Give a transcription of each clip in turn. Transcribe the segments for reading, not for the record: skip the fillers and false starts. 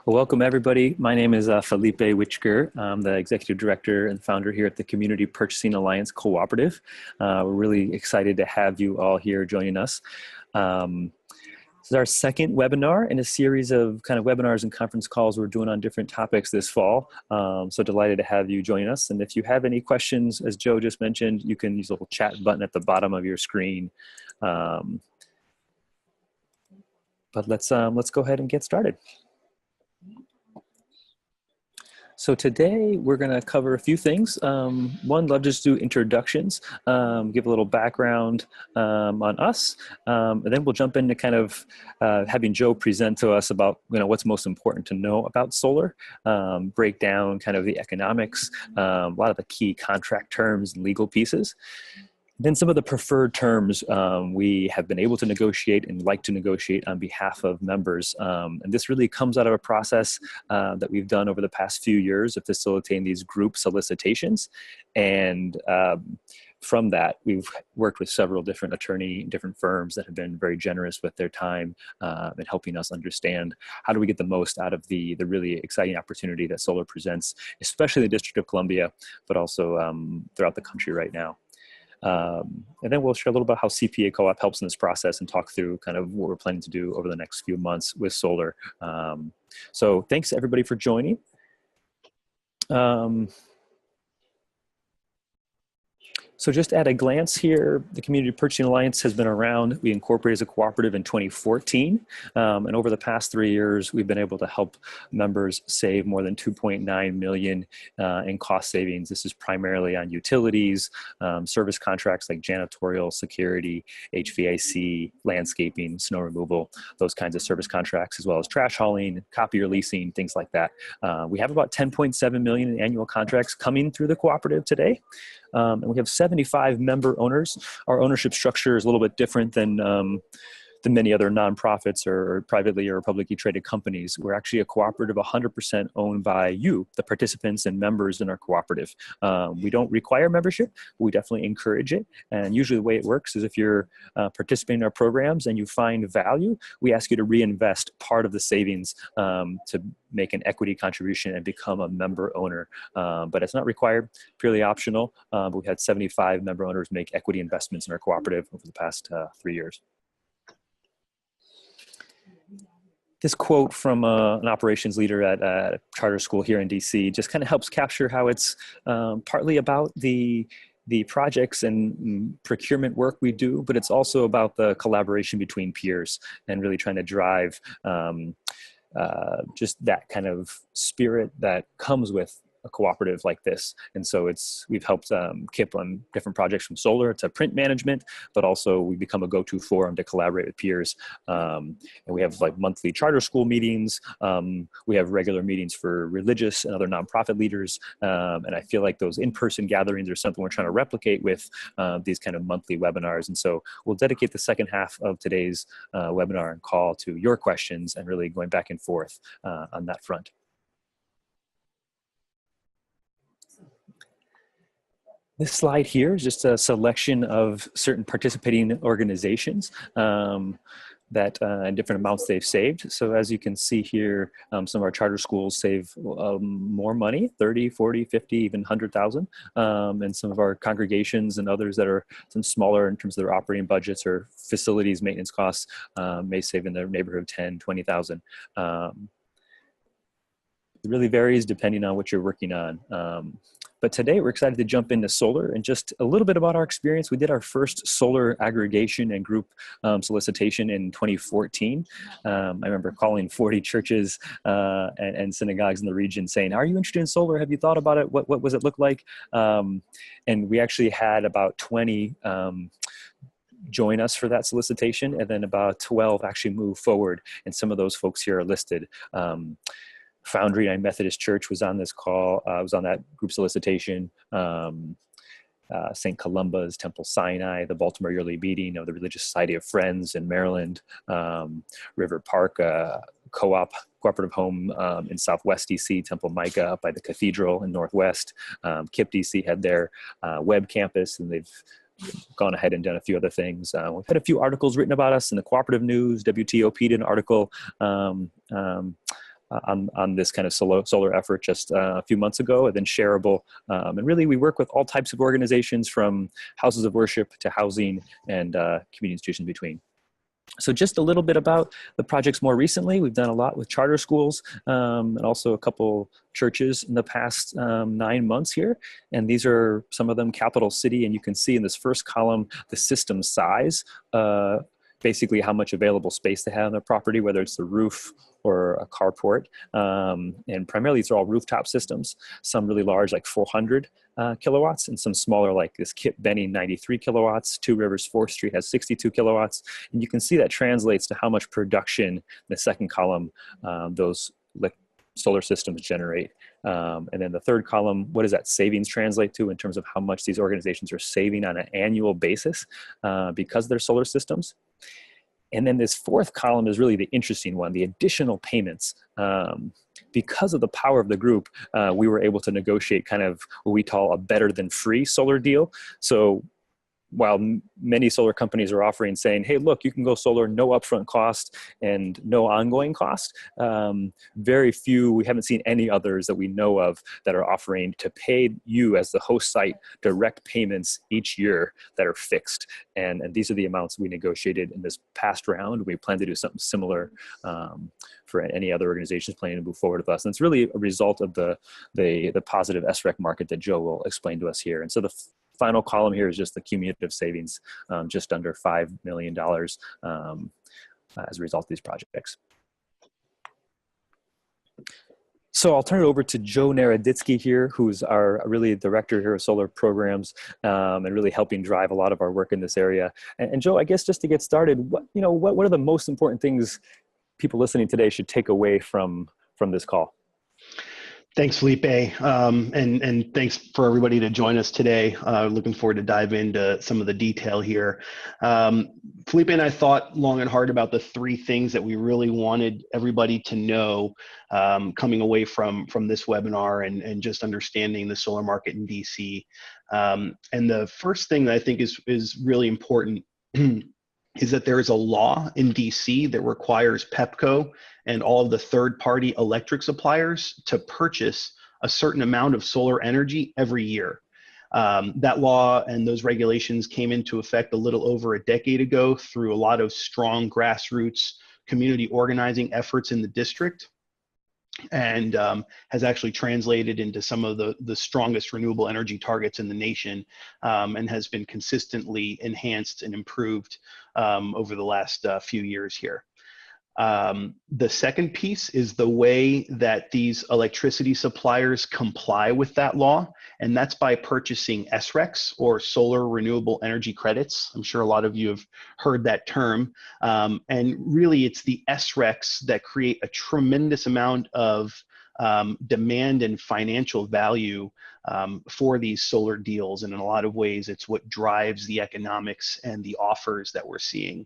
Well, welcome everybody. My name is Felipe Witchker. I'm the Executive Director and Founder here at the Community Purchasing Alliance Cooperative. We're really excited to have you all here joining us. This is our second webinar in a series of kind of webinars and conference calls we're doing on different topics this fall. So delighted to have you join us. And if you have any questions, as Joe just mentioned, you can use the little chat button at the bottom of your screen. But let's go ahead and get started. So today we're going to cover a few things. One, love just do introductions, give a little background on us, and then we'll jump into kind of having Joe present to us about what's most important to know about solar, break down kind of the economics, a lot of the key contract terms and legal pieces. Then some of the preferred terms we have been able to negotiate and like to negotiate on behalf of members. And this really comes out of a process that we've done over the past few years of facilitating these group solicitations. And from that, we've worked with several different different firms that have been very generous with their time in helping us understand how do we get the most out of the really exciting opportunity that solar presents, especially in the District of Columbia, but also throughout the country right now. And then we'll share a little about how CPA Co-op helps in this process and talk through kind of what we're planning to do over the next few months with solar. So thanks everybody for joining. So just at a glance here, the Community Purchasing Alliance has been around. We incorporated as a cooperative in 2014. And over the past 3 years, we've been able to help members save more than 2.9 million in cost savings. This is primarily on utilities, service contracts like janitorial, security, HVAC, landscaping, snow removal, those kinds of service contracts, as well as trash hauling, copier leasing, things like that. We have about 10.7 million in annual contracts coming through the cooperative today. And we have 75 member owners. Our ownership structure is a little bit different than many other nonprofits or privately or publicly traded companies. We're actually a cooperative 100% owned by you, the participants and members in our cooperative. We don't require membership, but we definitely encourage it. And usually the way it works is if you're participating in our programs and you find value, we ask you to reinvest part of the savings to make an equity contribution and become a member owner. But it's not required, purely optional. But we've had 75 member owners make equity investments in our cooperative over the past 3 years. This quote from an operations leader at a charter school here in DC just kind of helps capture how it's partly about the projects and procurement work we do, but it's also about the collaboration between peers and really trying to drive just that kind of spirit that comes with a cooperative like this. And so we've helped KIP on different projects from solar to print management, but also we become a go-to forum to collaborate with peers. And we have like monthly charter school meetings. We have regular meetings for religious and other nonprofit leaders. And I feel like those in-person gatherings are something we're trying to replicate with these kind of monthly webinars. And so we'll dedicate the second half of today's webinar and call to your questions and really going back and forth on that front. This slide here is just a selection of certain participating organizations that and different amounts they've saved. So as you can see here, some of our charter schools save more money, 30, 40, 50, even 100,000. And some of our congregations and others that are some smaller in terms of their operating budgets or facilities maintenance costs may save in the neighborhood of 10, 20,000. It really varies depending on what you're working on. But today we're excited to jump into solar and just a little bit about our experience. We did our first solar aggregation and group solicitation in 2014. I remember calling 40 churches and synagogues in the region saying, are you interested in solar? Have you thought about it? What does it look like? And we actually had about 20 join us for that solicitation, and then about 12 actually move forward. And some of those folks here are listed. Foundry United Methodist Church was on this call, was on that group solicitation. St. Columba's, Temple Sinai, the Baltimore Yearly Meeting of the Religious Society of Friends in Maryland, River Park, cooperative home in Southwest DC, Temple Micah up by the Cathedral in Northwest. KIP DC had their web campus, and they've gone ahead and done a few other things. We've had a few articles written about us in the Cooperative News. WTOP did an article on this kind of solar effort just a few months ago, and then Shareable. And really, we work with all types of organizations from houses of worship to housing and community institutions between. So just a little bit about the projects more recently. We've done a lot with charter schools and also a couple churches in the past 9 months here. And these are some of them capital city. And you can see in this first column, the system size, basically how much available space they have on their property, whether it's the roof or a carport. And primarily these are all rooftop systems, some really large like 400 kilowatts, and some smaller like this Kip Benny 93 kilowatts. Two Rivers 4th Street has 62 kilowatts. And you can see that translates to how much production in the second column those solar systems generate. And then the third column, what does that savings translate to in terms of how much these organizations are saving on an annual basis because of their solar systems? And then this fourth column is really the interesting one, the additional payments. Because of the power of the group, we were able to negotiate kind of what we call a better than free solar deal. So while many solar companies are offering saying, hey, look, you can go solar, no upfront cost and no ongoing cost, very few, we haven't seen any others that we know of that are offering to pay you as the host site direct payments each year that are fixed. And these are the amounts we negotiated in this past round. We plan to do something similar for any other organizations planning to move forward with us. And it's really a result of the positive SREC market that Joe will explain to us here. And so the final column here is just the cumulative savings, just under $5 million as a result of these projects. So I'll turn it over to Joe Naroditsky here, who's our really director here of solar programs and really helping drive a lot of our work in this area. And Joe, I guess just to get started, what are the most important things people listening today should take away from this call? Thanks, Felipe, and thanks for everybody to join us today. Looking forward to dive into some of the detail here. Felipe and I thought long and hard about the three things that we really wanted everybody to know coming away from this webinar and just understanding the solar market in DC. And the first thing that I think is really important is that there is a law in DC that requires PEPCO and all of the third-party electric suppliers to purchase a certain amount of solar energy every year. That law and those regulations came into effect a little over a decade ago through a lot of strong grassroots community organizing efforts in the district, and has actually translated into some of the strongest renewable energy targets in the nation, and has been consistently enhanced and improved over the last few years here. The second piece is the way that these electricity suppliers comply with that law, and that's by purchasing SRECs, or solar renewable energy credits. I'm sure a lot of you have heard that term, and really it's the SRECs that create a tremendous amount of demand and financial value for these solar deals, and in a lot of ways it's what drives the economics and the offers that we're seeing.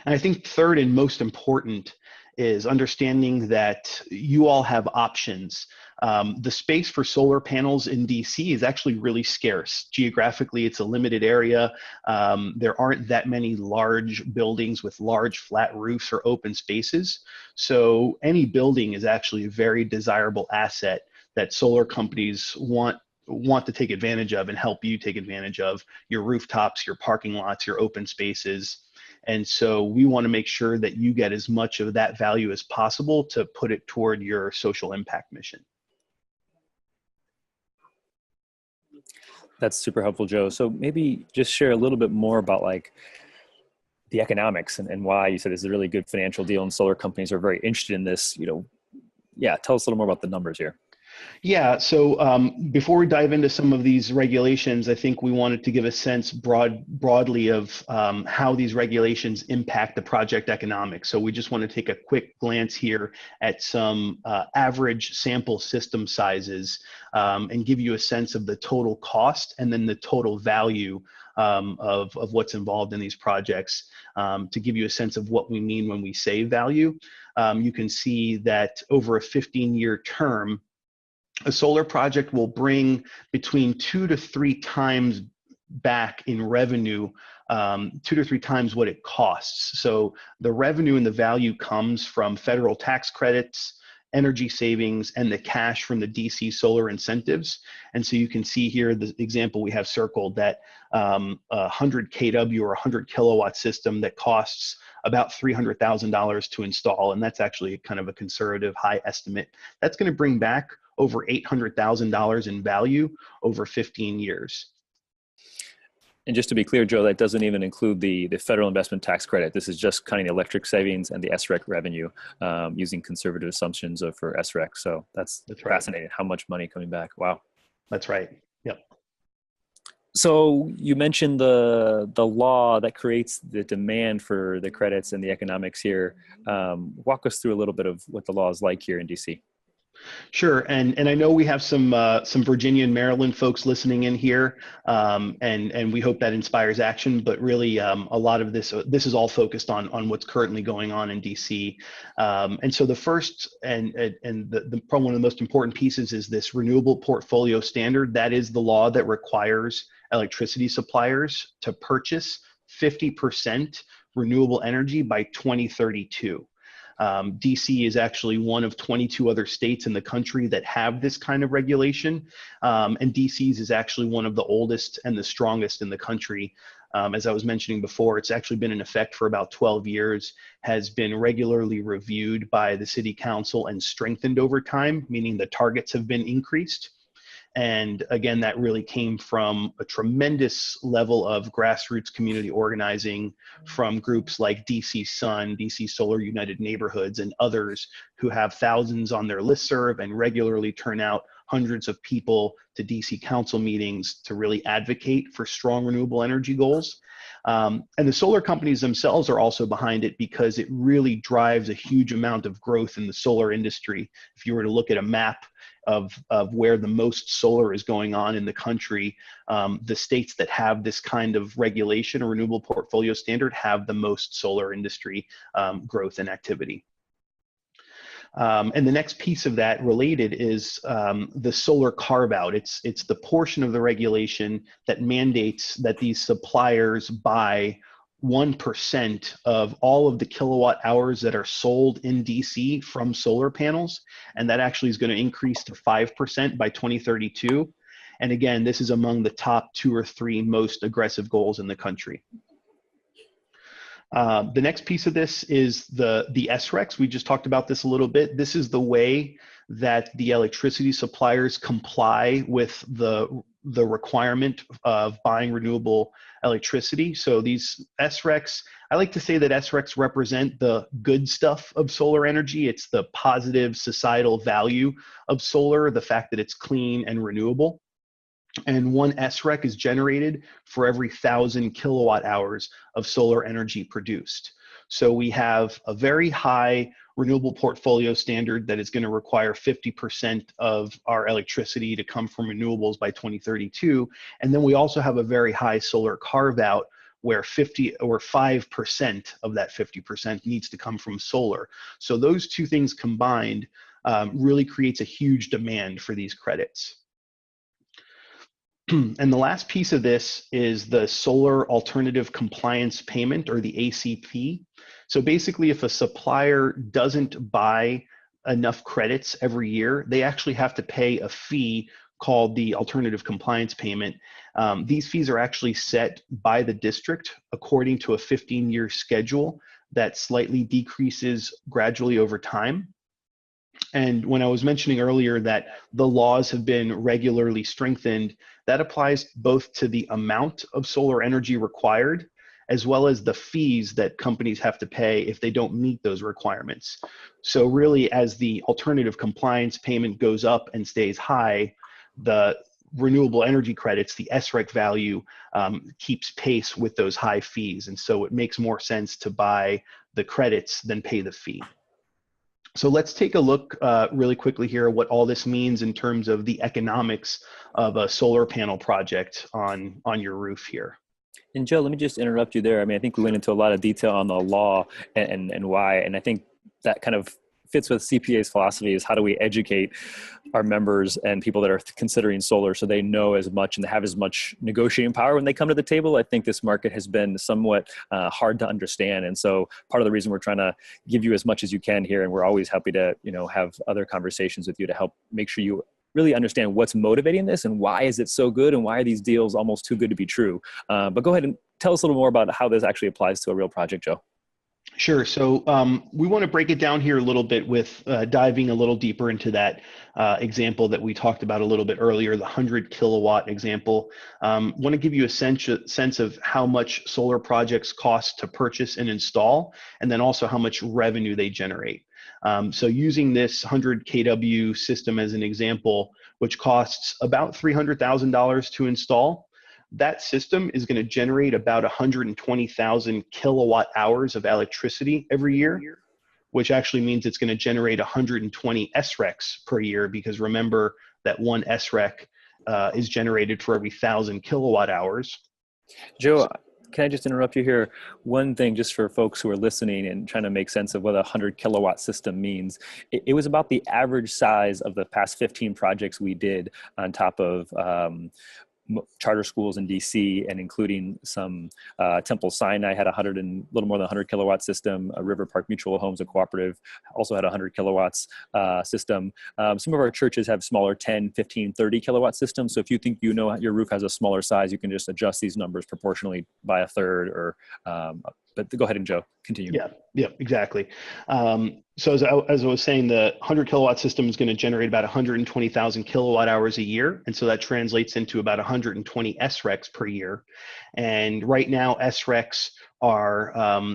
And I think third and most important is understanding that you all have options. The space for solar panels in DC is actually really scarce. Geographically, it's a limited area. There aren't that many large buildings with large flat roofs or open spaces. So any building is actually a very desirable asset that solar companies want to take advantage of and help you take advantage of: your rooftops, your parking lots, your open spaces. And so we want to make sure that you get as much of that value as possible to put it toward your social impact mission. That's super helpful, Joe. So maybe just share a little bit more about like the economics and why you said this is a really good financial deal and solar companies are very interested in this. Yeah, tell us a little more about the numbers here. Yeah, so before we dive into some of these regulations, I think we wanted to give a sense broadly of how these regulations impact the project economics. So we just want to take a quick glance here at some average sample system sizes and give you a sense of the total cost and then the total value of what's involved in these projects, to give you a sense of what we mean when we say value. You can see that over a 15-year term, a solar project will bring between 2 to 3 times back in revenue, 2 to 3 times what it costs. So the revenue and the value comes from federal tax credits, energy savings, and the cash from the DC solar incentives. And so you can see here the example we have circled that 100 kW or 100 kilowatt system that costs about $300,000 to install. And that's actually kind of a conservative high estimate. That's going to bring back over $800,000 in value over 15 years. And just to be clear, Joe, that doesn't even include the federal investment tax credit. This is just kind of the electric savings and the SREC revenue using conservative assumptions for SREC. So that's right. Fascinating. How much money coming back? Wow. That's right. Yep. So you mentioned the law that creates the demand for the credits and the economics here. Walk us through a little bit of what the law is like here in DC. Sure, and I know we have some Virginia and Maryland folks listening in here, and we hope that inspires action. But really, a lot of this is all focused on what's currently going on in DC. And so the first and probably one of the most important pieces is this renewable portfolio standard. That is the law that requires electricity suppliers to purchase 50% renewable energy by 2032. DC is actually one of 22 other states in the country that have this kind of regulation. And DC's is actually one of the oldest and the strongest in the country. As I was mentioning before, it's actually been in effect for about 12 years, has been regularly reviewed by the city council and strengthened over time, meaning the targets have been increased. And again, that really came from a tremendous level of grassroots community organizing from groups like DC Sun, DC Solar United Neighborhoods, and others who have thousands on their listserv and regularly turn out hundreds of people to DC council meetings to really advocate for strong renewable energy goals. And the solar companies themselves are also behind it because it really drives a huge amount of growth in the solar industry. If you were to look at a map of where the most solar is going on in the country, the states that have this kind of regulation or renewable portfolio standard have the most solar industry growth and activity. And the next piece of that related is the solar carve-out. It's the portion of the regulation that mandates that these suppliers buy 1% of all of the kilowatt hours that are sold in DC from solar panels. And that actually is going to increase to 5% by 2032. And again, this is among the top 2 or 3 most aggressive goals in the country. The next piece of this is the SRECs. We just talked about this a little bit. This is the way that the electricity suppliers comply with the requirement of buying renewable electricity. So these SRECs, I like to say that SRECs represent the good stuff of solar energy. It's the positive societal value of solar, the fact that it's clean and renewable. And 1 SREC is generated for every 1,000 kilowatt hours of solar energy produced. So we have a very high renewable portfolio standard that is going to require 50% of our electricity to come from renewables by 2032. And then we also have a very high solar carve out where 50 or 5% of that 50% needs to come from solar. So those two things combined really creates a huge demand for these credits. And the last piece of this is the Solar Alternative Compliance Payment, or the ACP. So basically, if a supplier doesn't buy enough credits every year, they actually have to pay a fee called the Alternative Compliance Payment. These fees are actually set by the district according to a 15-year schedule that slightly decreases gradually over time. And when I was mentioning earlier that the laws have been regularly strengthened, that applies both to the amount of solar energy required, as well as the fees that companies have to pay if they don't meet those requirements. So really, as the alternative compliance payment goes up and stays high, the renewable energy credits, the SREC value, keeps pace with those high fees. And so it makes more sense to buy the credits than pay the fee. So let's take a look really quickly here at what all this means in terms of the economics of a solar panel project on your roof here. And Joe, let me just interrupt you there. I mean, I think we went into a lot of detail on the law and why, and I think that kind of fits with CPA's philosophy is how do we educate our members and people that are considering solar so they know as much and have as much negotiating power when they come to the table. I think this market has been somewhat hard to understand. And so part of the reason we're trying to give you as much as you can here, and we're always happy to, have other conversations with you to help make sure you really understand what's motivating this and why is it so good and why are these deals almost too good to be true. But go ahead and tell us a little more about how this actually applies to a real project, Joe. Sure. So we want to break it down here a little bit with diving a little deeper into that example that we talked about a little bit earlier, the 100 kilowatt example. Want to give you a sense of how much solar projects cost to purchase and install, and then also how much revenue they generate. So using this 100 kW system as an example, which costs about $300,000 to install, that system is going to generate about 120,000 kilowatt hours of electricity every year, which actually means it's going to generate 120 SRECs per year, because remember that one SREC is generated for every 1,000 kilowatt hours. Joe, can I just interrupt you here? One thing just for folks who are listening and trying to make sense of what a 100 kilowatt system means. It was about the average size of the past 15 projects we did on top of charter schools in DC, and including some Temple Sinai had a little more than 100 kilowatt system. River Park Mutual Homes, a cooperative, also had a 100 kilowatts system. Some of our churches have smaller 10, 15, 30 kilowatt systems. So if you think your roof has a smaller size, you can just adjust these numbers proportionally by a third. Or but go ahead and Joe, continue. Yeah, exactly. So as I was saying, the 100 kilowatt system is going to generate about 120,000 kilowatt hours a year. And so that translates into about 120 SRECs per year. And right now, SRECs are are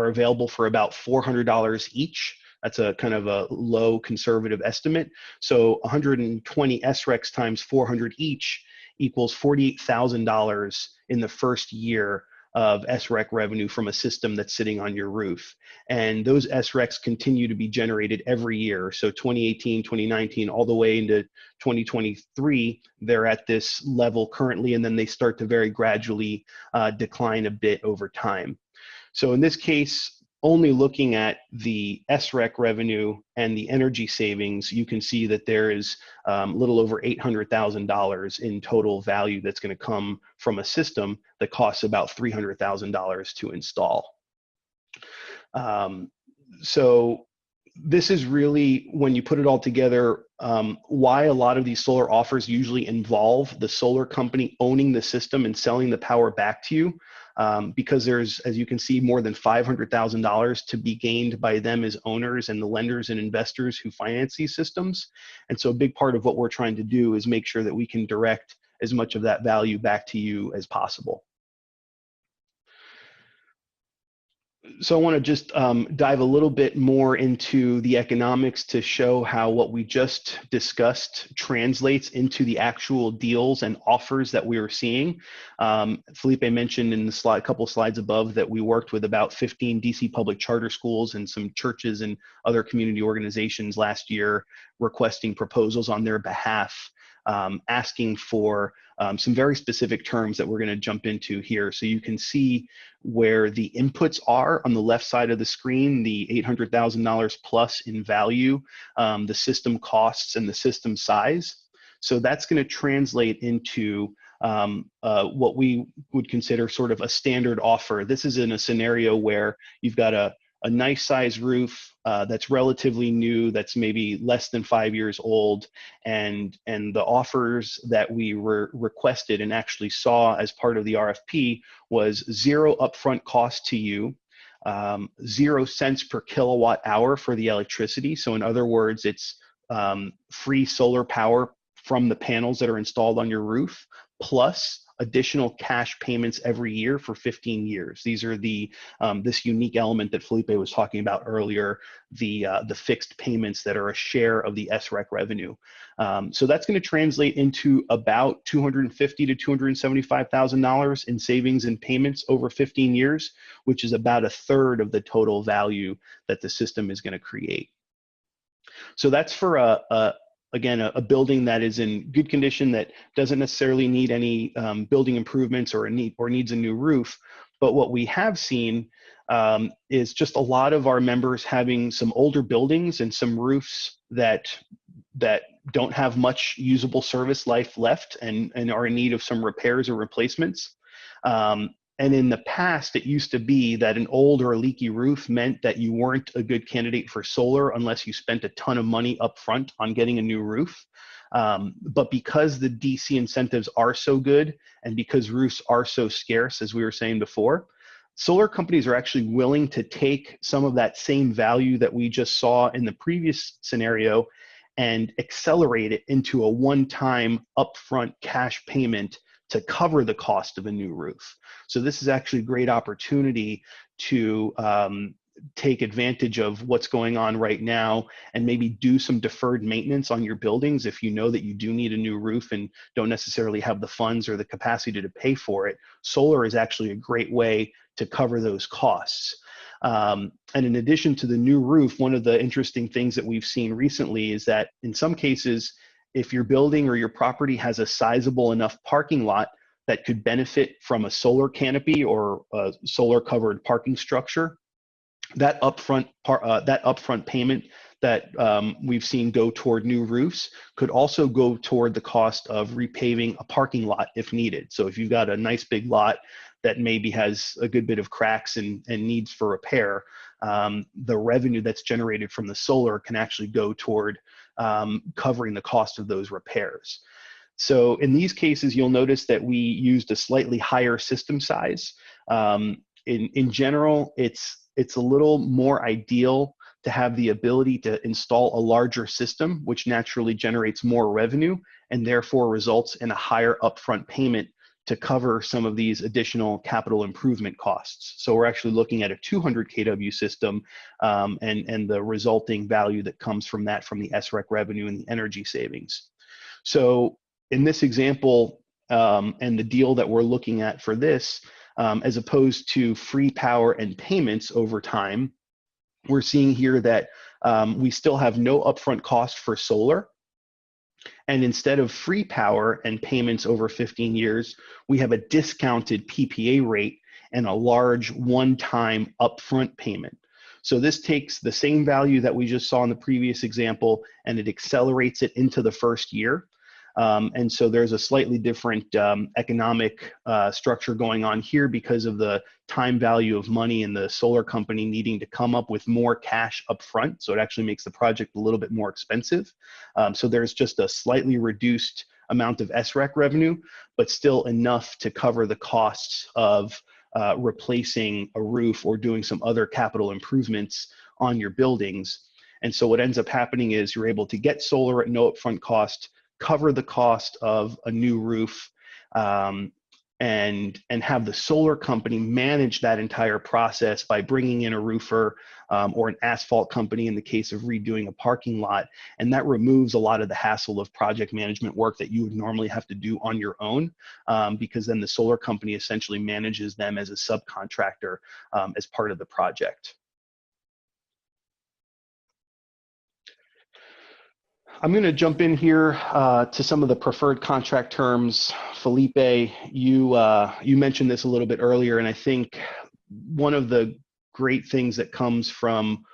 available for about $400 each. That's a kind of a low conservative estimate. So 120 SRECs times 400 each equals $48,000 in the first year of SREC revenue from a system that's sitting on your roof. And those SRECs continue to be generated every year. So 2018, 2019, all the way into 2023, they're at this level currently, and then they start to very gradually decline a bit over time. So in this case, only looking at the SREC revenue and the energy savings, you can see that there is a little over $800,000 in total value that's going to come from a system that costs about $300,000 to install. So this is really, when you put it all together, why a lot of these solar offers usually involve the solar company owning the system and selling the power back to you. Because there's, as you can see, more than $500,000 to be gained by them as owners and the lenders and investors who finance these systems. And so a big part of what we're trying to do is make sure that we can direct as much of that value back to you as possible. So I want to just dive a little bit more into the economics to show how what we just discussed translates into the actual deals and offers that we are seeing. Felipe mentioned in the couple slides above that we worked with about 15 DC public charter schools and some churches and other community organizations last year requesting proposals on their behalf, asking for some very specific terms that we're going to jump into here. So you can see where the inputs are on the left side of the screen, the $800,000 plus in value, the system costs and the system size. So that's going to translate into what we would consider sort of a standard offer. This is in a scenario where you've got a nice size roof that's relatively new, that's maybe less than 5 years old, and the offers that we were requested and actually saw as part of the RFP was zero upfront cost to you, 0 cents per kilowatt hour for the electricity. So in other words, it's free solar power from the panels that are installed on your roof, plus additional cash payments every year for 15 years. These are the this unique element that Felipe was talking about earlier, the fixed payments that are a share of the SREC revenue. So that's going to translate into about $250,000 to $275,000 in savings and payments over 15 years, which is about a third of the total value that the system is going to create. So that's for again, a building that is in good condition, that doesn't necessarily need any building improvements or needs a new roof. But what we have seen is just a lot of our members having some older buildings and some roofs that don't have much usable service life left and are in need of some repairs or replacements. And in the past, it used to be that an old or a leaky roof meant that you weren't a good candidate for solar unless you spent a ton of money up front on getting a new roof. But because the DC incentives are so good and because roofs are so scarce, as we were saying before, solar companies are actually willing to take some of that same value that we just saw in the previous scenario and accelerate it into a one-time upfront cash payment to cover the cost of a new roof. So this is actually a great opportunity to take advantage of what's going on right now and maybe do some deferred maintenance on your buildings if you know that you do need a new roof and don't necessarily have the funds or the capacity to pay for it. Solar is actually a great way to cover those costs. And in addition to the new roof, one of the interesting things that we've seen recently is that in some cases, if your building or your property has a sizable enough parking lot that could benefit from a solar canopy or a solar covered parking structure, that upfront payment that we've seen go toward new roofs could also go toward the cost of repaving a parking lot if needed. So if you've got a nice big lot that maybe has a good bit of cracks and needs for repair, the revenue that's generated from the solar can actually go toward covering the cost of those repairs. So in these cases, you'll notice that we used a slightly higher system size. In general, it's a little more ideal to have the ability to install a larger system, which naturally generates more revenue and therefore results in a higher upfront payment to cover some of these additional capital improvement costs. So we're actually looking at a 200 kW system and the resulting value that comes from that from the SREC revenue and the energy savings. So in this example and the deal that we're looking at for this, as opposed to free power and payments over time, we're seeing here that we still have no upfront cost for solar. And instead of free power and payments over 15 years, we have a discounted PPA rate and a large one-time upfront payment. So this takes the same value that we just saw in the previous example and it accelerates it into the first year. And so there's a slightly different economic structure going on here because of the time value of money and the solar company needing to come up with more cash up front. So it actually makes the project a little bit more expensive. So there's just a slightly reduced amount of SREC revenue, but still enough to cover the costs of replacing a roof or doing some other capital improvements on your buildings. And so what ends up happening is you're able to get solar at no upfront cost, cover the cost of a new roof, and have the solar company manage that entire process by bringing in a roofer or an asphalt company in the case of redoing a parking lot. And that removes a lot of the hassle of project management work that you would normally have to do on your own, because then the solar company essentially manages them as a subcontractor as part of the project. I'm going to jump in here to some of the preferred contract terms. Felipe, you mentioned this a little bit earlier, and I think one of the great things that comes from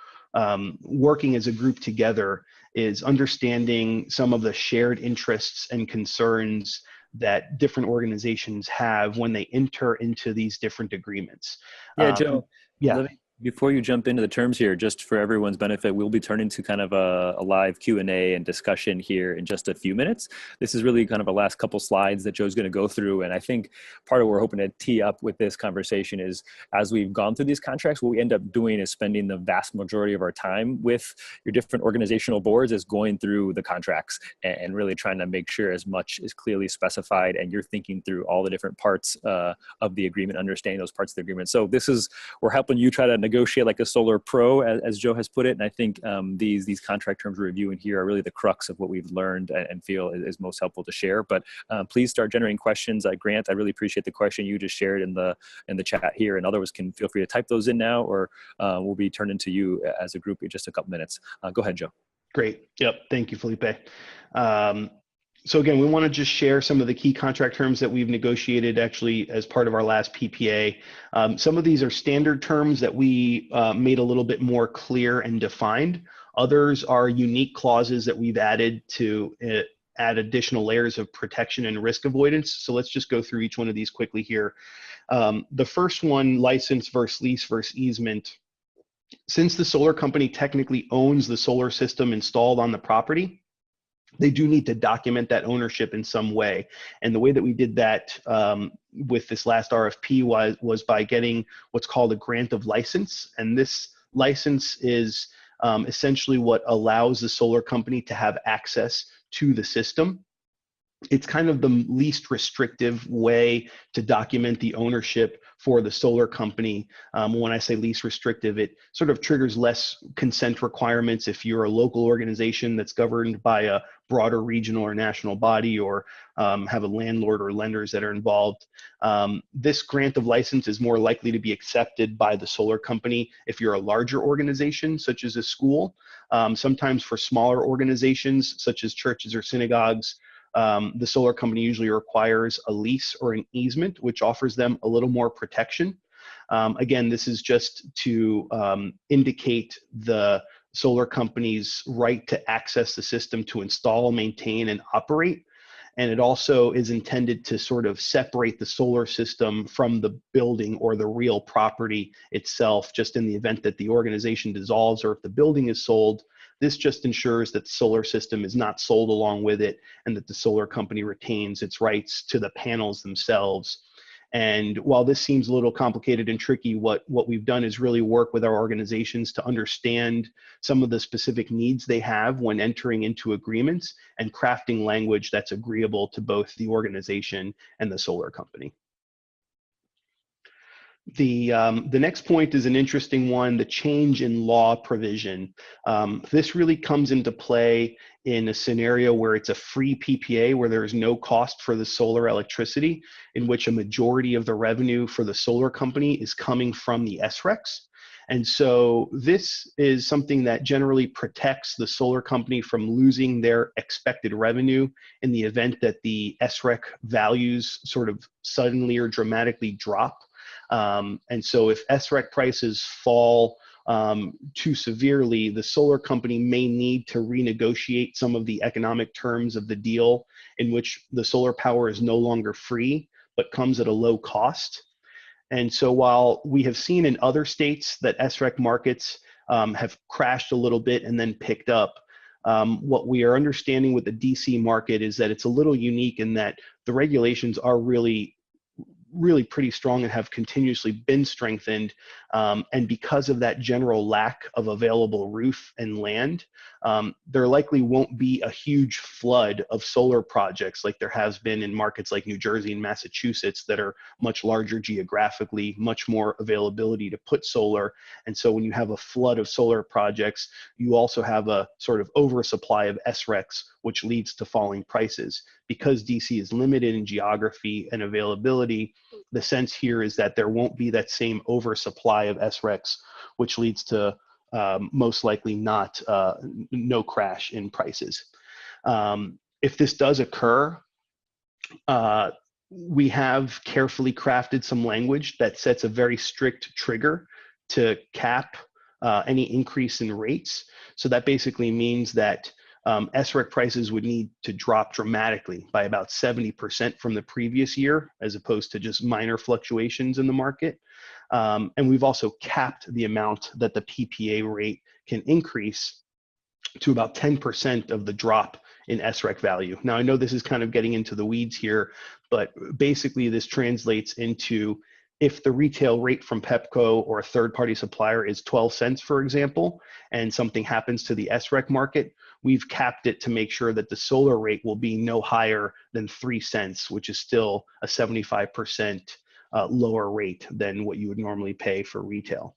working as a group together is understanding some of the shared interests and concerns that different organizations have when they enter into these different agreements. Yeah, Joe. Yeah. Before you jump into the terms here, just for everyone's benefit, we'll be turning to kind of a live Q&A and discussion here in just a few minutes. This is really kind of a last couple slides that Joe's going to go through. And I think part of what we're hoping to tee up with this conversation is as we've gone through these contracts, what we end up doing is spending the vast majority of our time with your different organizational boards is going through the contracts and really trying to make sure as much is clearly specified and you're thinking through all the different parts of the agreement, understanding those parts of the agreement. So this is, we're helping you try to negotiate like a solar pro, as Joe has put it. And I think these contract terms we're reviewing here are really the crux of what we've learned and feel is most helpful to share. But please start generating questions. Grant, I really appreciate the question you just shared in the chat here, and others can feel free to type those in now, or we'll be turning to you as a group in just a couple minutes. Go ahead, Joe. Great. Yep. Thank you, Felipe. So again, we want to just share some of the key contract terms that we've negotiated actually as part of our last PPA. Some of these are standard terms that we made a little bit more clear and defined. Others are unique clauses that we've added to add additional layers of protection and risk avoidance. So let's just go through each one of these quickly here. The first one, license versus lease versus easement. Since the solar company technically owns the solar system installed on the property, they do need to document that ownership in some way. And the way that we did that with this last RFP was by getting what's called a grant of license. And this license is essentially what allows the solar company to have access to the system. It's kind of the least restrictive way to document the ownership for the solar company. When I say least restrictive, it sort of triggers less consent requirements if you're a local organization that's governed by a broader regional or national body, or have a landlord or lenders that are involved. This grant of license is more likely to be accepted by the solar company if you're a larger organization, such as a school. Sometimes for smaller organizations, such as churches or synagogues, the solar company usually requires a lease or an easement, which offers them a little more protection. Again, this is just to indicate the solar company's right to access the system to install, maintain, and operate. And it also is intended to sort of separate the solar system from the building or the real property itself, just in the event that the organization dissolves or if the building is sold. This just ensures that the solar system is not sold along with it, and that the solar company retains its rights to the panels themselves. And while this seems a little complicated and tricky, what we've done is really work with our organizations to understand some of the specific needs they have when entering into agreements and crafting language that's agreeable to both the organization and the solar company. The next point is an interesting one, the change in law provision. This really comes into play in a scenario where it's a free PPA, where there is no cost for the solar electricity, in which a majority of the revenue for the solar company is coming from the SRECs. And so this is something that generally protects the solar company from losing their expected revenue in the event that the SREC values sort of suddenly or dramatically drop. And so if SREC prices fall too severely, the solar company may need to renegotiate some of the economic terms of the deal, in which the solar power is no longer free, but comes at a low cost. And so while we have seen in other states that SREC markets have crashed a little bit and then picked up, what we are understanding with the DC market is that it's a little unique in that the regulations are really pretty strong and have continuously been strengthened. And because of that general lack of available roof and land, there likely won't be a huge flood of solar projects like there has been in markets like New Jersey and Massachusetts that are much larger geographically, much more availability to put solar. And so when you have a flood of solar projects, you also have a sort of oversupply of SRECs, which leads to falling prices. Because DC is limited in geography and availability, the sense here is that there won't be that same oversupply of SRECs, which leads to most likely no crash in prices. If this does occur, we have carefully crafted some language that sets a very strict trigger to cap any increase in rates. So that basically means that SREC prices would need to drop dramatically by about 70% from the previous year, as opposed to just minor fluctuations in the market. And we've also capped the amount that the PPA rate can increase to about 10% of the drop in SREC value. Now, I know this is kind of getting into the weeds here, but basically this translates into, if the retail rate from Pepco or a third-party supplier is 12 cents, for example, and something happens to the SREC market, we've capped it to make sure that the solar rate will be no higher than 3 cents, which is still a 75% lower rate than what you would normally pay for retail.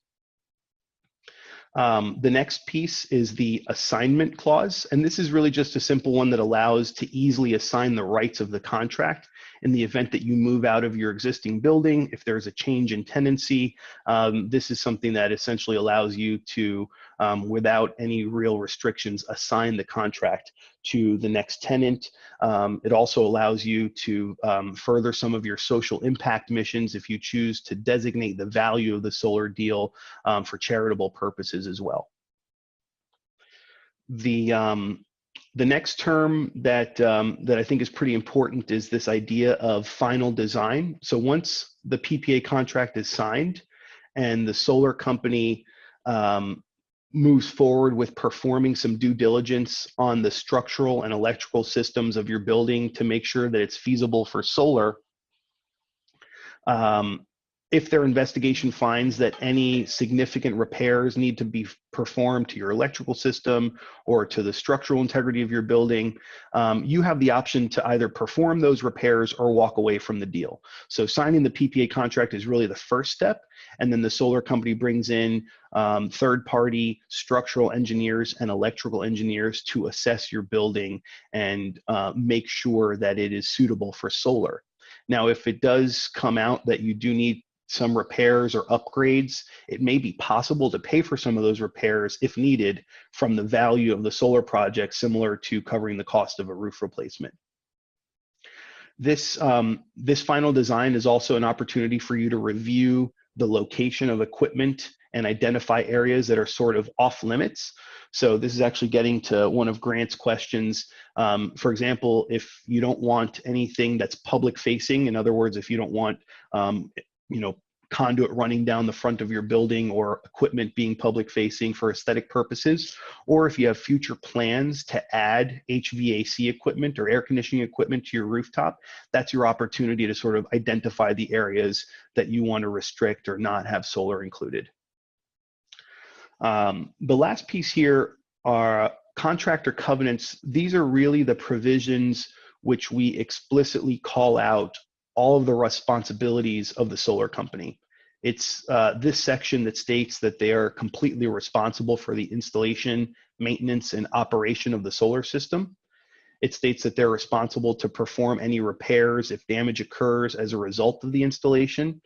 The next piece is the assignment clause, and this is really just a simple one that allows to easily assign the rights of the contract in the event that you move out of your existing building, if there's a change in tenancy, this is something that essentially allows you to, without any real restrictions, assign the contract to the next tenant. It also allows you to further some of your social impact missions if you choose to designate the value of the solar deal for charitable purposes as well. The next term that that I think is pretty important is this idea of final design. So once the PPA contract is signed and the solar company moves forward with performing some due diligence on the structural and electrical systems of your building to make sure that it's feasible for solar, if their investigation finds that any significant repairs need to be performed to your electrical system or to the structural integrity of your building, you have the option to either perform those repairs or walk away from the deal. So signing the PPA contract is really the first step, and then the solar company brings in third-party structural engineers and electrical engineers to assess your building and make sure that it is suitable for solar. Now, if it does come out that you do need some repairs or upgrades, it may be possible to pay for some of those repairs if needed from the value of the solar project, similar to covering the cost of a roof replacement. This final design is also an opportunity for you to review the location of equipment and identify areas that are sort of off limits. So this is actually getting to one of Grant's questions. For example, if you don't want anything that's public facing, in other words, if you don't want conduit running down the front of your building or equipment being public facing for aesthetic purposes, or if you have future plans to add HVAC equipment or air conditioning equipment to your rooftop, that's your opportunity to sort of identify the areas that you want to restrict or not have solar included. The last piece here are contractor covenants. These are really the provisions which we explicitly call out all of the responsibilities of the solar company. It's this section that states that they are completely responsible for the installation, maintenance, and operation of the solar system. It states that they're responsible to perform any repairs if damage occurs as a result of the installation.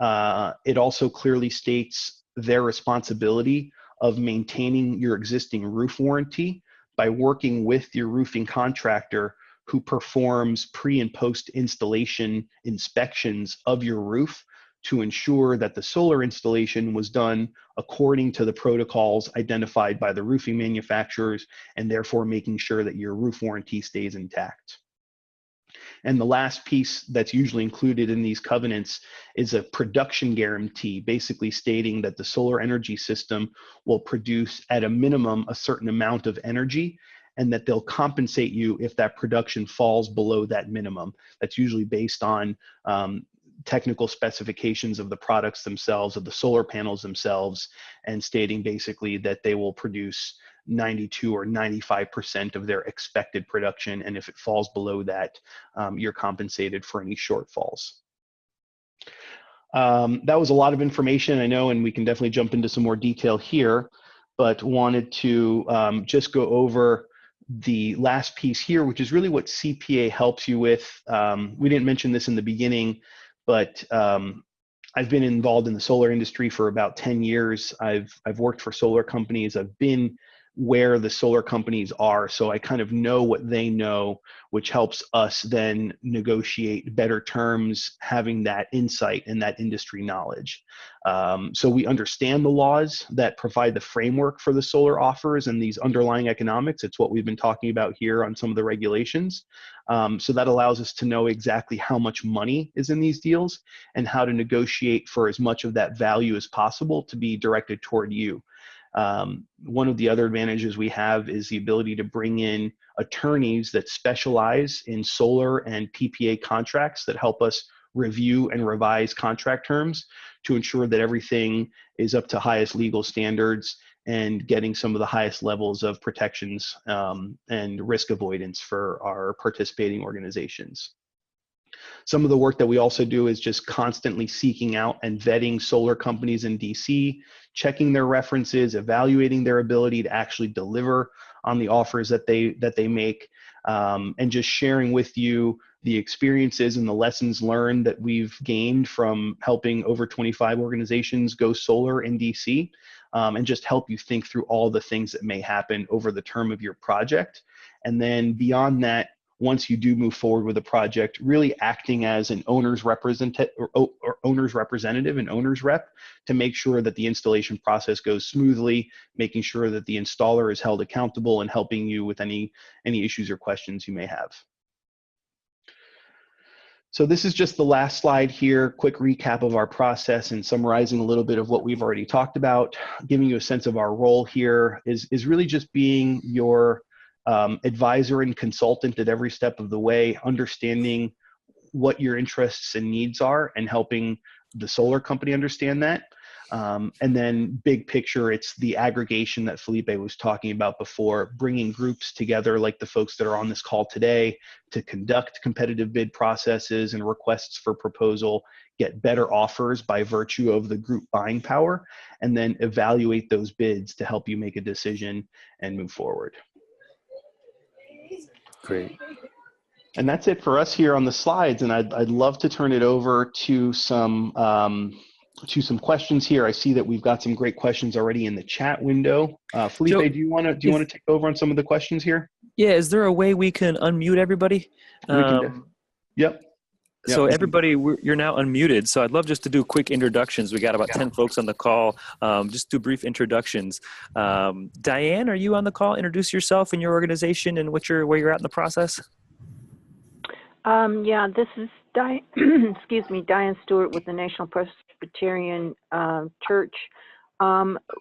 It also clearly states their responsibility of maintaining your existing roof warranty by working with your roofing contractor who performs pre and post installation inspections of your roof to ensure that the solar installation was done according to the protocols identified by the roofing manufacturers, and therefore making sure that your roof warranty stays intact. And the last piece that's usually included in these covenants is a production guarantee, basically stating that the solar energy system will produce at a minimum a certain amount of energy, and that they'll compensate you if that production falls below that minimum. That's usually based on technical specifications of the products themselves, of the solar panels themselves, and stating basically that they will produce 92 or 95% of their expected production, and if it falls below that, you're compensated for any shortfalls. That was a lot of information, I know, and we can definitely jump into some more detail here, but wanted to just go over the last piece here, which is really what CPA helps you with. We didn't mention this in the beginning, but I've been involved in the solar industry for about 10 years. I've worked for solar companies. I've been where the solar companies are, so I kind of know what they know, which helps us then negotiate better terms, having that insight and that industry knowledge. So we understand the laws that provide the framework for the solar offers and these underlying economics. It's what we've been talking about here on some of the regulations. So that allows us to know exactly how much money is in these deals and how to negotiate for as much of that value as possible to be directed toward you. One of the other advantages we have is the ability to bring in attorneys that specialize in solar and PPA contracts that help us review and revise contract terms to ensure that everything is up to highest legal standards and getting some of the highest levels of protections and risk avoidance for our participating organizations. Some of the work that we also do is just constantly seeking out and vetting solar companies in DC, checking their references, evaluating their ability to actually deliver on the offers that they make, and just sharing with you the experiences and the lessons learned that we've gained from helping over 25 organizations go solar in DC, and just help you think through all the things that may happen over the term of your project. And then beyond that, once you do move forward with a project, really acting as an owner's representative and owner's rep to make sure that the installation process goes smoothly, making sure that the installer is held accountable and helping you with any issues or questions you may have. So this is just the last slide here, quick recap of our process and summarizing a little bit of what we've already talked about, giving you a sense of our role here is really just being your advisor and consultant at every step of the way, understanding what your interests and needs are and helping the solar company understand that. And then big picture, it's the aggregation that Felipe was talking about before, bringing groups together like the folks that are on this call today to conduct competitive bid processes and requests for proposal, get better offers by virtue of the group buying power, and then evaluate those bids to help you make a decision and move forward. Great. And that's it for us here on the slides. And I'd love to turn it over to some questions here. I see that we've got some great questions already in the chat window. Felipe, Joe, do you want to take over on some of the questions here? Yeah, is there a way we can unmute everybody? Yep. So everybody, you're now unmuted. So I'd love just to do quick introductions. We got about 10 folks on the call. Just do brief introductions. Diane, are you on the call? Introduce yourself and your organization and where you're at in the process. Yeah, this is Diane, excuse me, Diane Stewart with the National Presbyterian Church.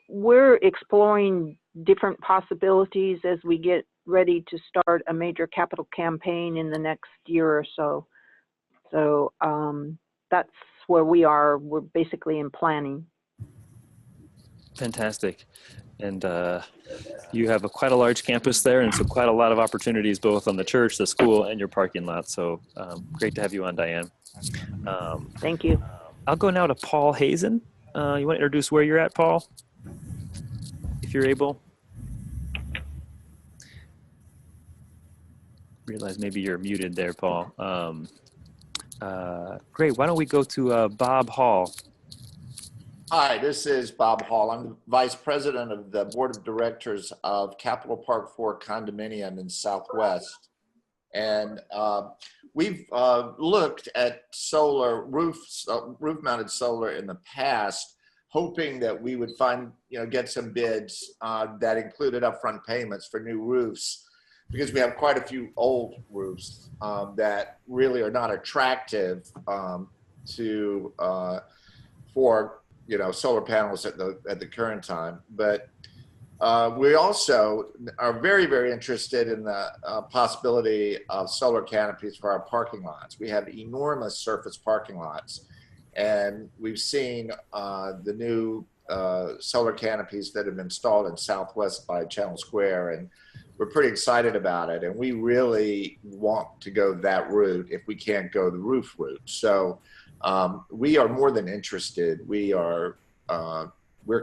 We're exploring different possibilities as we get ready to start a major capital campaign in the next year or so. So that's where we are. We're basically in planning. Fantastic. And you have quite a large campus there, and so quite a lot of opportunities both on the church, the school, and your parking lot. So great to have you on, Diane. Thank you. I'll go now to Paul Hazen. You want to introduce where you're at, Paul, if you're able? Realize maybe you're muted there, Paul. Great. Why don't we go to Bob Hall? Hi, this is Bob Hall. I'm the Vice President of the Board of Directors of Capital Park 4 Condominium in Southwest. And we've looked at solar roof-mounted solar in the past, hoping that we would get some bids that included upfront payments for new roofs, because we have quite a few old roofs that really are not attractive for solar panels at the current time. But we also are very, very interested in the possibility of solar canopies for our parking lots. We have enormous surface parking lots, and we've seen the new solar canopies that have been installed in Southwest by Channel Square, and we're pretty excited about it. And we really want to go that route if we can't go the roof route. So we are more than interested. We're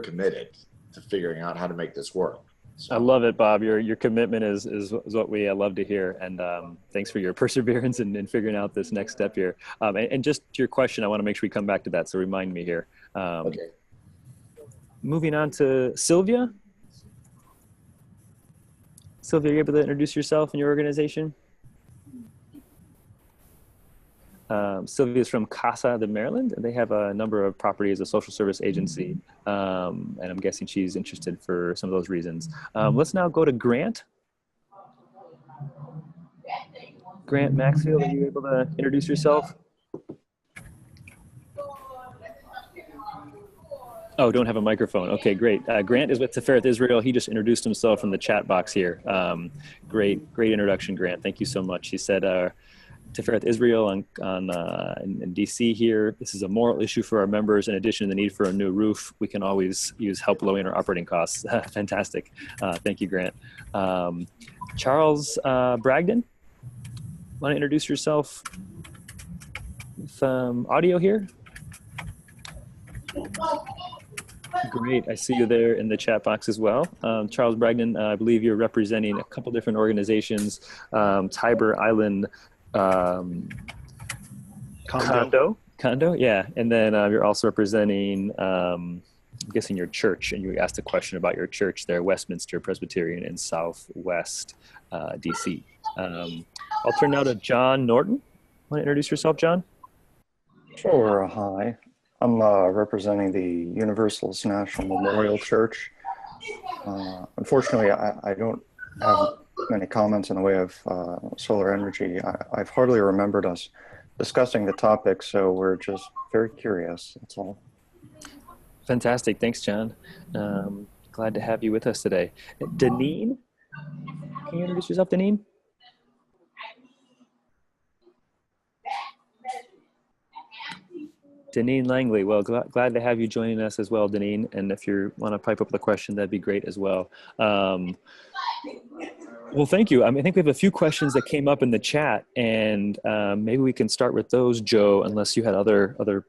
committed to figuring out how to make this work. So. I love it, Bob. Your commitment is what we love to hear. And thanks for your perseverance in figuring out this next step here. And just to your question, I want to make sure we come back to that. So remind me here. Okay. Moving on to Sylvia. Sylvia, are you able to introduce yourself and your organization? Sylvia is from Casa de Maryland, and they have a number of properties, a social service agency, and I'm guessing she's interested for some of those reasons. Let's now go to Grant. Grant Maxfield, are you able to introduce yourself? Oh, don't have a microphone. Okay, great. Grant is with Tiferet Israel. He just introduced himself in the chat box here. Great introduction, Grant. Thank you so much. He said, Tiferet Israel in DC here. This is a moral issue for our members. In addition to the need for a new roof, we can always use help lowering our operating costs. Fantastic. Thank you, Grant. Charles Bragdon, want to introduce yourself with audio here? Great. I see you there in the chat box as well. Charles Bragdon, I believe you're representing a couple different organizations, Tiber Island um, Condo. condo, yeah. And then you're also representing, I'm guessing your church, and you asked a question about your church there, Westminster Presbyterian in Southwest DC. I'll turn now to John Norton. Want to introduce yourself, John? Sure. Hi. I'm representing the Universalist National Memorial Church. Unfortunately, I don't have many comments in the way of solar energy. I've hardly remembered us discussing the topic, so we're just very curious. That's all. Fantastic. Thanks, John. Glad to have you with us today. Deneen, can you introduce yourself, Deneen? Deneen Langley. Well, glad to have you joining us as well, Deneen. And if you want to pipe up with a question, that'd be great as well. Well, thank you. I think we have a few questions that came up in the chat, and maybe we can start with those, Joe, unless you had other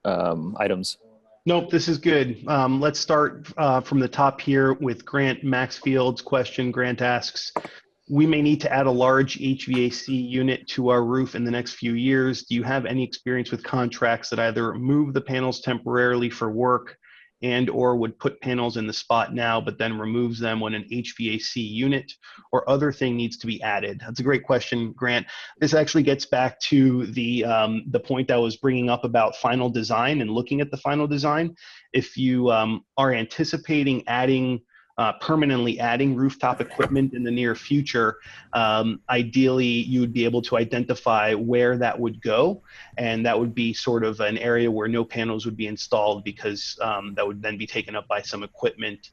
items. Nope, this is good. Let's start from the top here with Grant Maxfield's question. Grant asks, we may need to add a large HVAC unit to our roof in the next few years. Do you have any experience with contracts that either move the panels temporarily for work and or would put panels in the spot now, but then removes them when an HVAC unit or other thing needs to be added? That's a great question, Grant. This actually gets back to the point I was bringing up about final design and looking at the final design. If you are anticipating permanently adding rooftop equipment in the near future, ideally you would be able to identify where that would go, and that would be sort of an area where no panels would be installed because that would then be taken up by some equipment.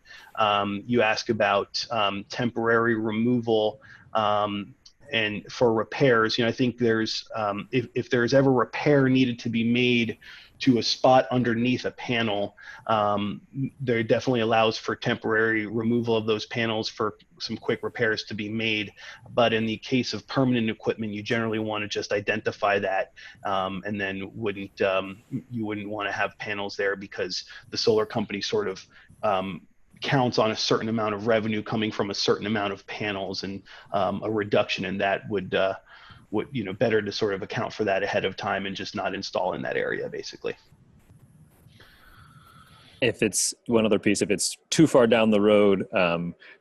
You ask about temporary removal and for repairs. I think there's if there's ever repair needed to be made to a spot underneath a panel, there definitely allows for temporary removal of those panels for some quick repairs to be made. But in the case of permanent equipment, you generally want to just identify that, and then you wouldn't want to have panels there because the solar company sort of counts on a certain amount of revenue coming from a certain amount of panels, and a reduction in that would better to sort of account for that ahead of time and just not install in that area, basically. If it's one other piece, if it's too far down the road,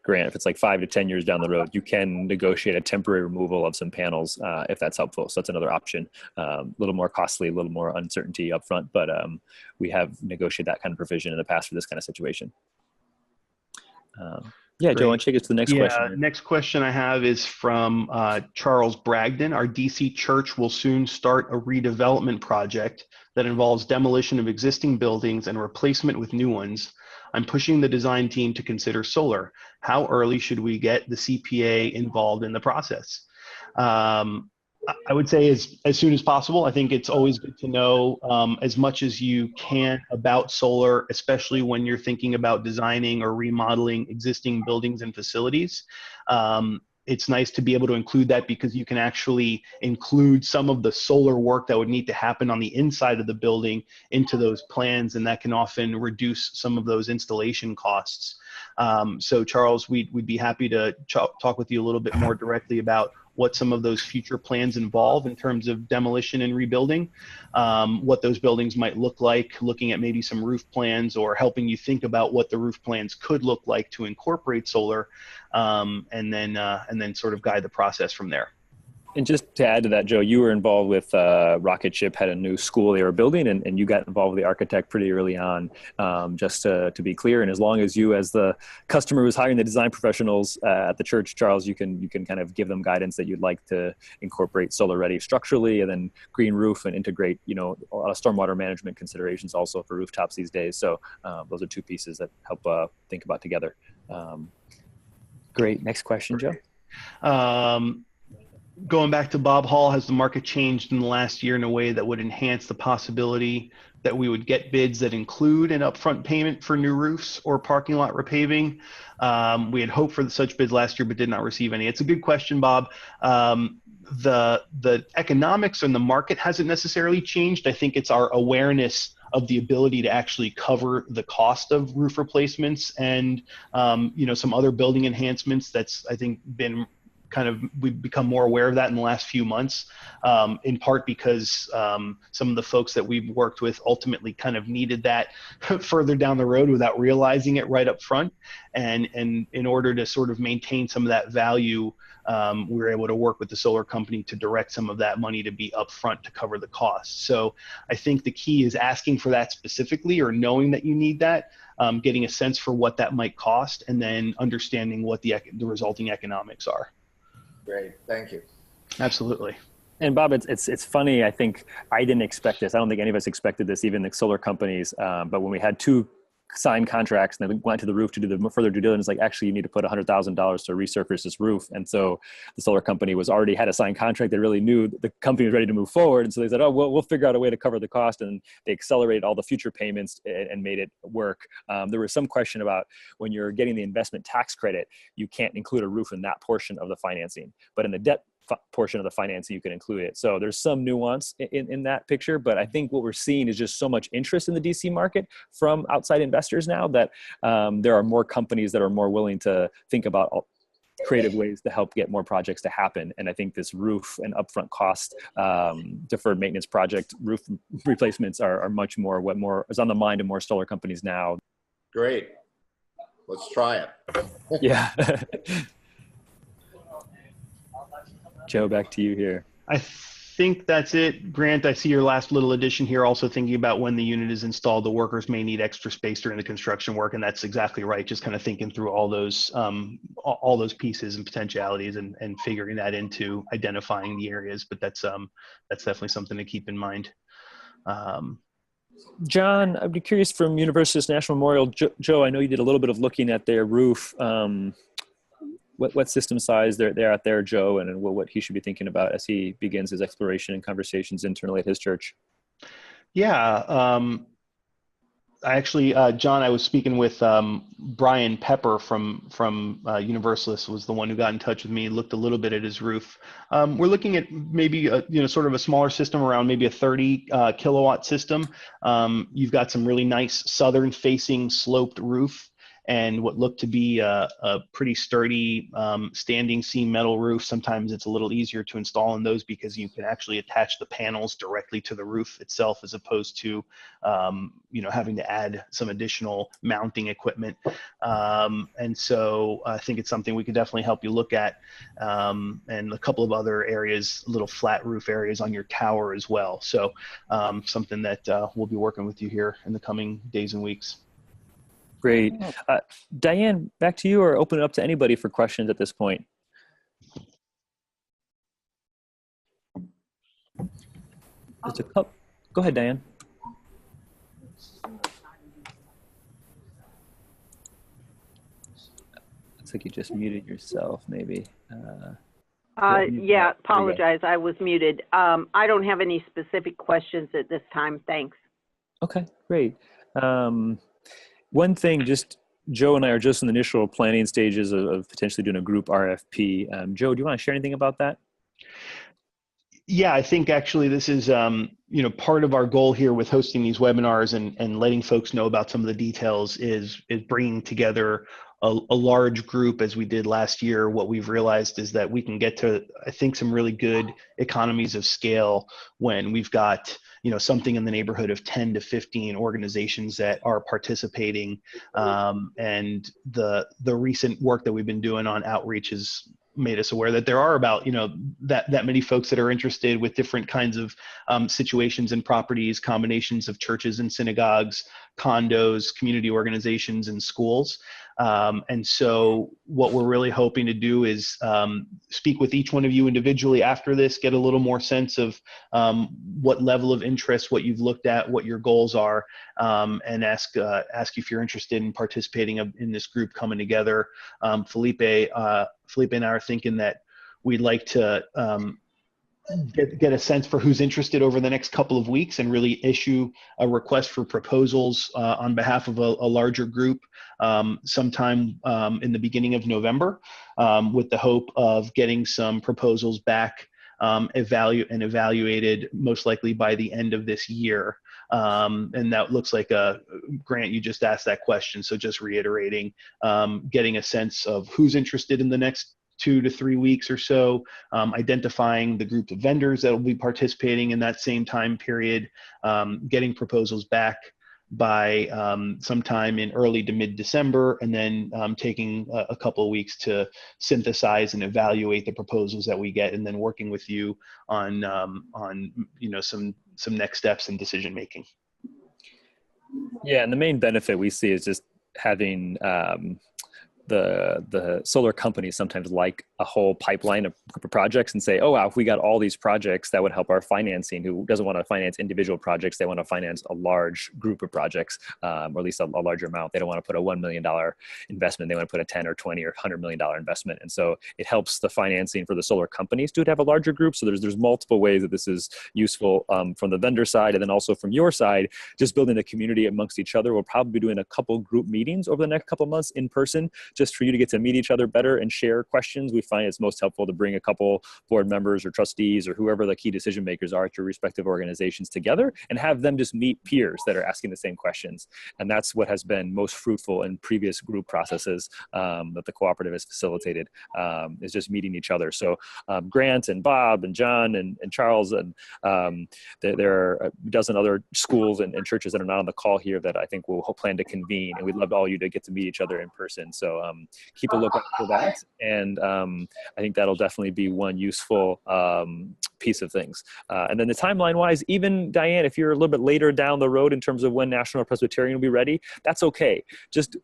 Grant, if it's like 5 to 10 years down the road, you can negotiate a temporary removal of some panels if that's helpful. So that's another option. A little more costly, a little more uncertainty up front, but we have negotiated that kind of provision in the past for this kind of situation. Yeah, Joe, why don't you take us to the next question? Next question I have is from Charles Bragdon. Our DC church will soon start a redevelopment project that involves demolition of existing buildings and replacement with new ones. I'm pushing the design team to consider solar. How early should we get the CPA involved in the process? I would say as soon as possible. I think it's always good to know as much as you can about solar, especially when you're thinking about designing or remodeling existing buildings and facilities. It's nice to be able to include that because you can actually include some of the solar work that would need to happen on the inside of the building into those plans, and that can often reduce some of those installation costs. So Charles, we'd be happy to talk with you a little bit more directly about what some of those future plans involve in terms of demolition and rebuilding, what those buildings might look like, looking at maybe some roof plans or helping you think about what the roof plans could look like to incorporate solar, and then sort of guide the process from there. And just to add to that, Joe, you were involved with Rocket Ship, had a new school they were building, and you got involved with the architect pretty early on, just to be clear. And as long as you, as the customer who's hiring the design professionals at the church, Charles, you can kind of give them guidance that you'd like to incorporate solar ready structurally, and then green roof, and integrate, a lot of stormwater management considerations also for rooftops these days. So those are two pieces that help think about together. Great. Next question, Joe. Going back to Bob Hall, has the market changed in the last year in a way that would enhance the possibility that we would get bids that include an upfront payment for new roofs or parking lot repaving? We had hoped for such bids last year, but did not receive any. It's a good question, Bob. The economics and the market hasn't necessarily changed. I think it's our awareness of the ability to actually cover the cost of roof replacements and some other building enhancements that's, I think, been we've become more aware of that in the last few months, in part because some of the folks that we've worked with ultimately kind of needed that further down the road without realizing it right up front. And in order to sort of maintain some of that value, we were able to work with the solar company to direct some of that money to be upfront to cover the costs. So I think the key is asking for that specifically, or knowing that you need that, getting a sense for what that might cost, and then understanding what the resulting economics are. Great, thank you. Absolutely. And Bob, it's funny. I think I didn't expect this. I don't think any of us expected this, even the solar companies. But when we had two signed contracts and they went to the roof to do the further due diligence, like, actually you need to put $100,000 to resurface this roof. And so the solar company already had a signed contract. They really knew the company was ready to move forward. And so they said, oh, we'll figure out a way to cover the cost. And they accelerated all the future payments and made it work. There was some question about when you're getting the investment tax credit, you can't include a roof in that portion of the financing, but in the debt portion of the financing, you can include it. So there's some nuance in that picture, but I think what we're seeing is just so much interest in the DC market from outside investors now that there are more companies that are more willing to think about creative ways to help get more projects to happen. And I think this roof and upfront cost deferred maintenance project roof replacements are much more what more is on the mind of more solar companies now. Great. Let's try it. Yeah. Joe, back to you here. I think that's it. Grant, I see your last little addition here, also thinking about when the unit is installed, the workers may need extra space during the construction work. And that's exactly right. Just kind of thinking through all those pieces and potentialities and figuring that into identifying the areas. But that's definitely something to keep in mind. John, I'd be curious, from Universalist National Memorial, Joe, I know you did a little bit of looking at their roof. What system size they're at there, Joe, and what he should be thinking about as he begins his exploration and conversations internally at his church? Yeah, I actually, John, I was speaking with Brian Pepper from Universalist, was the one who got in touch with me, looked a little bit at his roof. We're looking at maybe sort of a smaller system, around maybe a 30 kilowatt system. You've got some really nice southern facing sloped roof, and what looked to be a pretty sturdy standing seam metal roof. Sometimes it's a little easier to install in those because you can actually attach the panels directly to the roof itself, as opposed to having to add some additional mounting equipment. And so I think it's something we could definitely help you look at, and a couple of other areas, little flat roof areas on your tower as well. So something that we'll be working with you here in the coming days and weeks. Great. Diane, back to you, or open it up to anybody for questions at this point. Go ahead, Diane. Looks like you just muted yourself, maybe. Yeah, apologize. I was muted. I don't have any specific questions at this time. Thanks. Okay, great. One thing, just Joe and I are just in the initial planning stages of potentially doing a group RFP. Joe, do you want to share anything about that? Yeah, I think actually this is, part of our goal here with hosting these webinars and letting folks know about some of the details is bringing together a large group as we did last year. What we've realized is that we can get to, I think, some really good economies of scale when we've got, something in the neighborhood of 10 to 15 organizations that are participating. And the recent work that we've been doing on outreach has made us aware that there are about, that many folks that are interested with different kinds of situations and properties, combinations of churches and synagogues, condos, community organizations, and schools. And so what we're really hoping to do is speak with each one of you individually after this, get a little more sense of what level of interest, what you've looked at, what your goals are, and ask you if you're interested in participating in this group coming together. Felipe and I are thinking that we'd like to get a sense for who's interested over the next couple of weeks and really issue a request for proposals on behalf of a larger group sometime in the beginning of November, with the hope of getting some proposals back evaluated most likely by the end of this year. And that looks like Grant, you just asked that question. So just reiterating, getting a sense of who's interested in the next 2 to 3 weeks or so, identifying the group of vendors that will be participating in that same time period, getting proposals back by sometime in early to mid-December, and then taking a couple of weeks to synthesize and evaluate the proposals that we get, and then working with you on some next steps in decision making. Yeah, and the main benefit we see is just having the solar companies sometimes like a whole pipeline of projects and say, oh, wow, if we got all these projects, that would help our financing. Who doesn't want to finance individual projects? They want to finance a large group of projects, or at least a larger amount. They don't want to put a $1 million investment. They want to put a 10 or 20 or $100 million investment. And so it helps the financing for the solar companies to have a larger group. So there's multiple ways that this is useful from the vendor side, and then also from your side, just building a community amongst each other. We'll probably be doing a couple group meetings over the next couple months in person, just for you to get to meet each other better and share questions. We find it's most helpful to bring a couple board members or trustees or whoever the key decision makers are at your respective organizations together and have them just meet peers that are asking the same questions. And that's what has been most fruitful in previous group processes that the cooperative has facilitated, is just meeting each other. So Grant and Bob and John and Charles, and there are a dozen other schools and churches that are not on the call here that I think we'll plan to convene, and we'd love all you to get to meet each other in person. So keep a lookout for that. And I think that'll definitely be one useful piece of things. And then the timeline wise, even Diane, if you're a little bit later down the road in terms of when National Presbyterian will be ready, that's okay. Just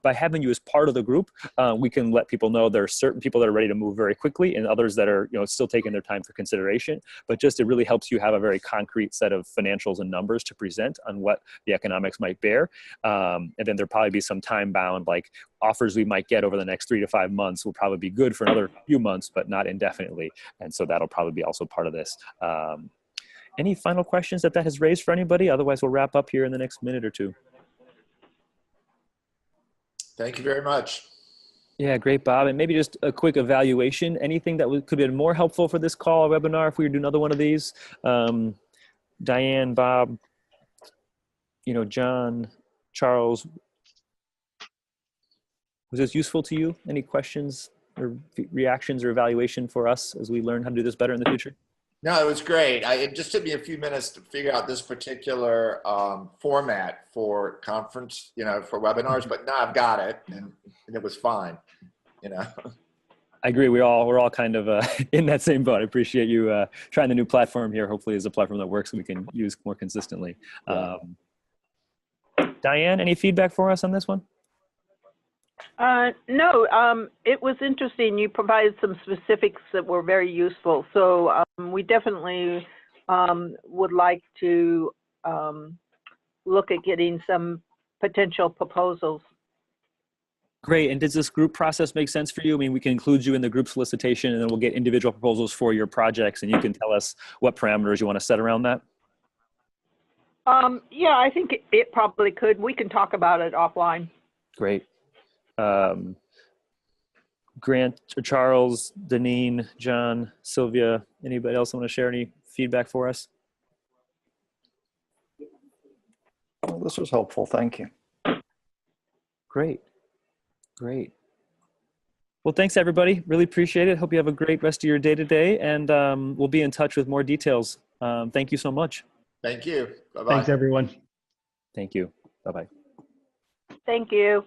by having you as part of the group, we can let people know there are certain people that are ready to move very quickly and others that are still taking their time for consideration. But just it really helps you have a very concrete set of financials and numbers to present on what the economics might bear. And then there'll probably be some time bound, like offers we might get over the next 3 to 5 months will probably be good for another few months, but not indefinitely. And so that'll probably be also part of this. Any final questions that has raised for anybody? Otherwise, we'll wrap up here in the next minute or two. Thank you very much. Yeah, great, Bob. And maybe just a quick evaluation. Anything that could have been more helpful for this call or webinar if we were doing another one of these? Diane, Bob, John, Charles, was this useful to you? Any questions or reactions or evaluation for us as we learn how to do this better in the future? No, it was great. It just took me a few minutes to figure out this particular format for conference, for webinars, but now I've got it, and it was fine, I agree. We're all kind of in that same boat. I appreciate you trying the new platform here. Hopefully it's a platform that works and we can use more consistently. Yeah. Diane, any feedback for us on this one? No, it was interesting. You provided some specifics that were very useful. So we definitely would like to look at getting some potential proposals. Great. And does this group process make sense for you? I mean, we can include you in the group solicitation, and then we'll get individual proposals for your projects, and you can tell us what parameters you want to set around that. Yeah, I think it probably could. We can talk about it offline. Great. Grant, Charles, Deneen, John, Sylvia, anybody else want to share any feedback for us? Well, this was helpful. Thank you. Great. Great. Well, thanks everybody. Really appreciate it. Hope you have a great rest of your day today, and we'll be in touch with more details. Thank you so much. Thank you. Bye-bye. Thanks, everyone. Thank you. Bye-bye. Thank you.